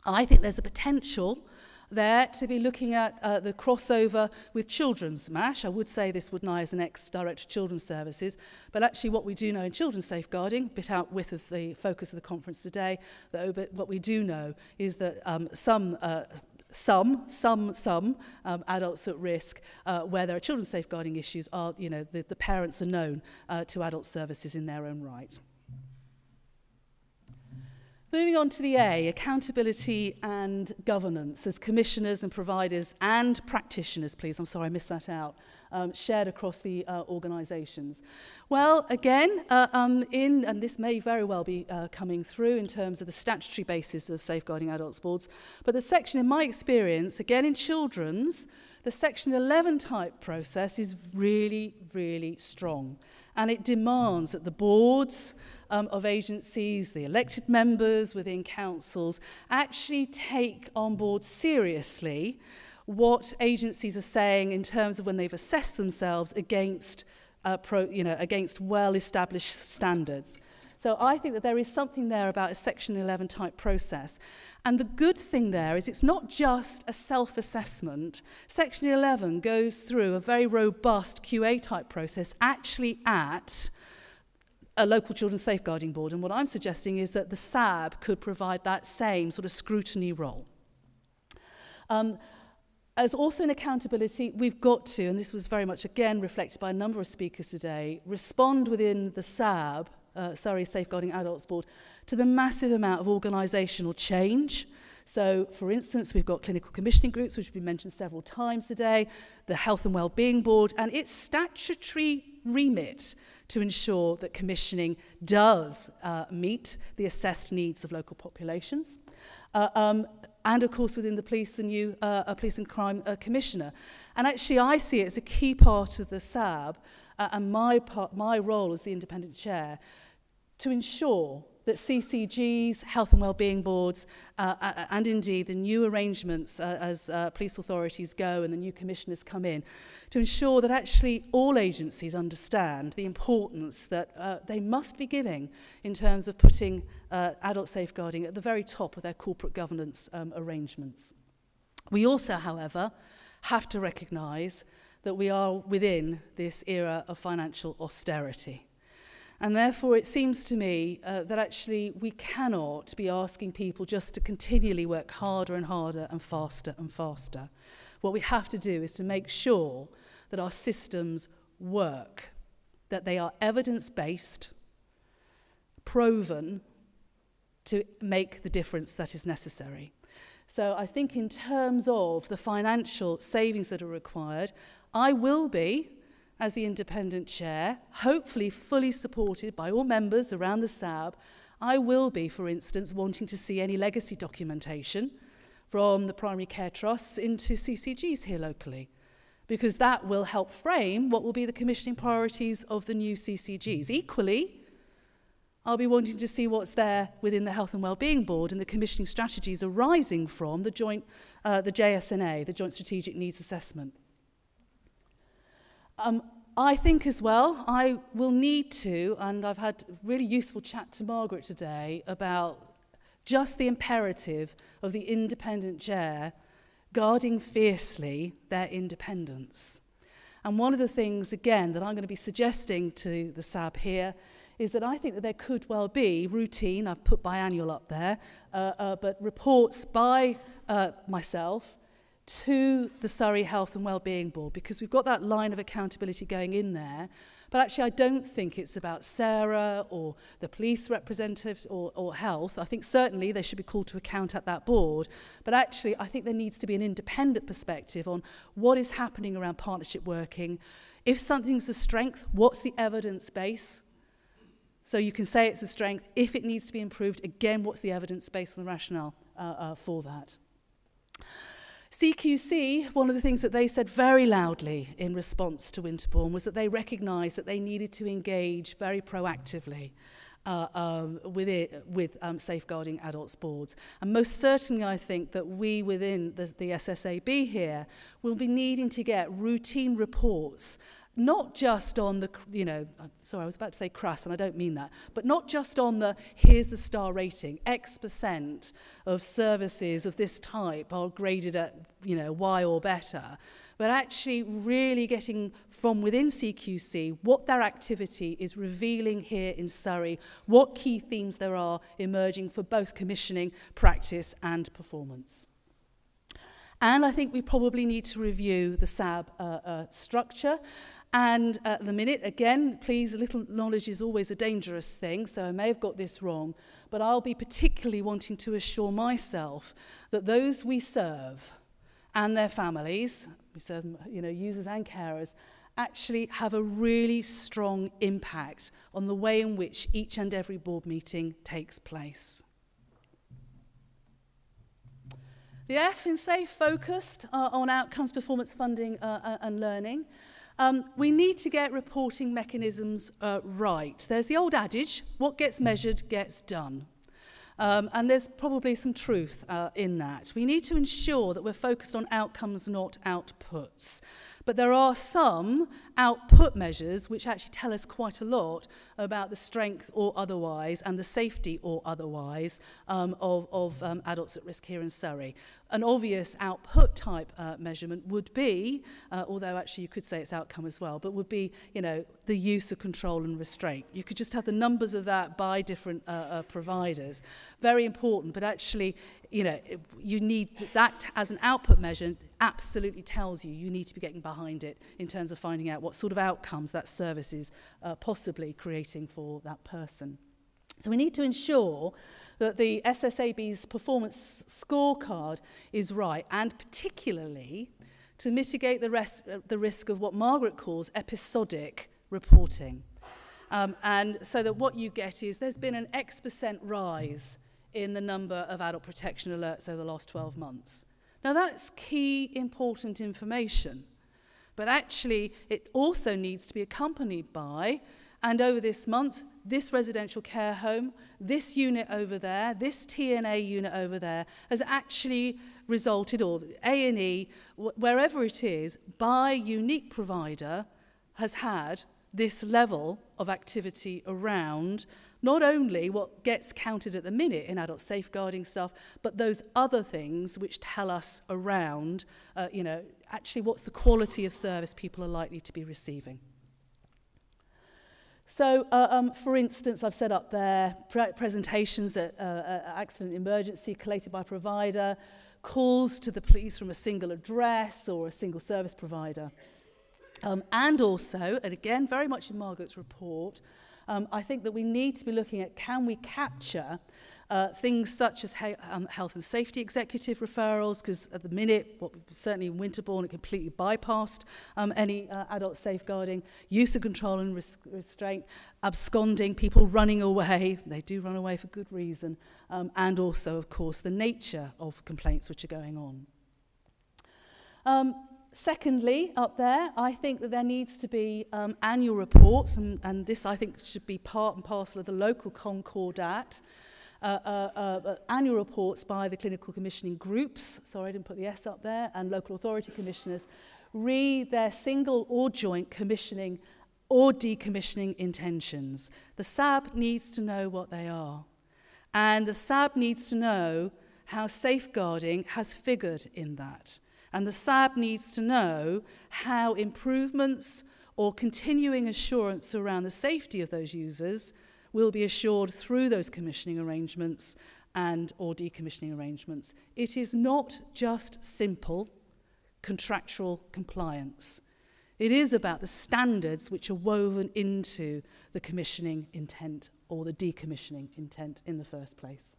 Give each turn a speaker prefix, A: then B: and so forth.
A: I think there's a potential there to be looking at the crossover with children's MASH. I would say this would lie as an ex-director of children's services, but actually what we do know in children's safeguarding, a bit out with the focus of the conference today, but what we do know is that some adults at risk where there are children's safeguarding issues are, the parents are known to adult services in their own right. Moving on to the A, accountability and governance as commissioners and providers and practitioners, please, I'm sorry I missed that out, shared across the organisations. Well, again, and this may very well be coming through in terms of the statutory basis of safeguarding adults boards, but the section, in my experience, again in children's, the Section 11 type process is really, really strong. And it demands that the boards of agencies, the elected members within councils, actually take on board seriously what agencies are saying in terms of when they've assessed themselves against, against well-established standards. So I think that there is something there about a Section 11 type process. And the good thing there is it's not just a self-assessment. Section 11 goes through a very robust QA type process actually at a local children's safeguarding board. And what I'm suggesting is that the SAB could provide that same sort of scrutiny role. As also in accountability, we've got to, and this was very much again reflected by a number of speakers today, respond within the SAB, Surrey Safeguarding Adults Board, to the massive amount of organisational change. So, for instance, we've got clinical commissioning groups, which have been mentioned several times today, the Health and Wellbeing Board, and its statutory remit to ensure that commissioning does meet the assessed needs of local populations. And, of course, within the police, the new Police and Crime Commissioner. And actually, I see it as a key part of the SAB and my role as the independent chair to ensure that CCGs, health and wellbeing boards, and indeed the new arrangements as police authorities go and the new commissioners come in, to ensure that actually all agencies understand the importance that they must be giving in terms of putting adult safeguarding at the very top of their corporate governance arrangements. We also, however, have to recognise that we are within this era of financial austerity. And therefore, it seems to me that actually we cannot be asking people just to continually work harder and harder and faster and faster. What we have to do is to make sure that our systems work, that they are evidence-based, proven to make the difference that is necessary. So I think in terms of the financial savings that are required, I will be, as the independent chair, hopefully fully supported by all members around the SAB, I will be, for instance, wanting to see any legacy documentation from the primary care trusts into CCGs here locally, because that will help frame what will be the commissioning priorities of the new CCGs. Equally, I'll be wanting to see what's there within the Health and Wellbeing Board and the commissioning strategies arising from the JSNA, the Joint Strategic Needs Assessment. I think as well, I will need to, and I've had a really useful chat to Margaret today about just the imperative of the independent chair guarding fiercely their independence. And one of the things, again, that I'm going to be suggesting to the SAB here is that I think that there could well be routine, I've put biannual up there, but reports by myself to the Surrey Health and Wellbeing Board, because we've got that line of accountability going in there. But actually, I don't think it's about Sarah or the police representative or health. I think certainly they should be called to account at that board. But actually, I think there needs to be an independent perspective on what is happening around partnership working. If something's a strength, what's the evidence base? So you can say it's a strength. If it needs to be improved, again, what's the evidence base and the rationale for that? CQC, one of the things that they said very loudly in response to Winterbourne was that they recognised that they needed to engage very proactively with safeguarding adults boards. And most certainly I think that we within the SSAB here will be needing to get routine reports not just on the, sorry, I was about to say crass, and I don't mean that, but not just on the, here's the star rating, X% of services of this type are graded at, Y or better, but actually really getting from within CQC what their activity is revealing here in Surrey, what key themes there are emerging for both commissioning, practice and performance. And I think we probably need to review the SAB structure. And at the minute, again, please, a little knowledge is always a dangerous thing, so I may have got this wrong, but I'll be particularly wanting to assure myself that those we serve and their families, we serve them, users and carers, actually have a really strong impact on the way in which each and every board meeting takes place. The F in SAFE focused on outcomes, performance, funding and learning. We need to get reporting mechanisms right. There's the old adage, what gets measured gets done. And there's probably some truth in that. We need to ensure that we're focused on outcomes, not outputs. But there are some output measures which actually tell us quite a lot about the strength or otherwise and the safety or otherwise of adults at risk here in Surrey. An obvious output type measurement would be, although actually you could say it's outcome as well, but would be, the use of control and restraint. You could just have the numbers of that by different providers. Very important, but actually, you need that as an output measure. Absolutely tells you need to be getting behind it in terms of finding out what sort of outcomes that service is possibly creating for that person. So we need to ensure that the SSAB's performance scorecard is right, and particularly to mitigate the risk of what Margaret calls episodic reporting. And so that what you get is there's been an X% rise in the number of adult protection alerts over the last 12 months. Now that's key, important information, but actually it also needs to be accompanied by, and over this month, this residential care home, this unit over there, this TNA unit over there has actually resulted, or A&E, wherever it is, by unique provider, has had this level of activity around not only what gets counted at the minute in adult safeguarding stuff, but those other things which tell us around, actually what's the quality of service people are likely to be receiving. So, for instance, I've set up there presentations at accident emergency collated by provider, calls to the police from a single address or a single service provider. And also, and again, very much in Margaret's report, I think that we need to be looking at, can we capture things such as health and safety executive referrals, because at the minute, certainly in Winterbourne, it completely bypassed any adult safeguarding, use of control and restraint, absconding, people running away, they do run away for good reason, and also, of course, the nature of complaints which are going on. Secondly, up there, I think that there needs to be annual reports, and this I think should be part and parcel of the local Concordat, annual reports by the clinical commissioning groups, sorry I didn't put the S up there, and local authority commissioners, read their single or joint commissioning or decommissioning intentions. The SAB needs to know what they are, and the SAB needs to know how safeguarding has figured in that. And the SAB needs to know how improvements or continuing assurance around the safety of those users will be assured through those commissioning arrangements and or decommissioning arrangements. It is not just simple contractual compliance. It is about the standards which are woven into the commissioning intent or the decommissioning intent in the first place.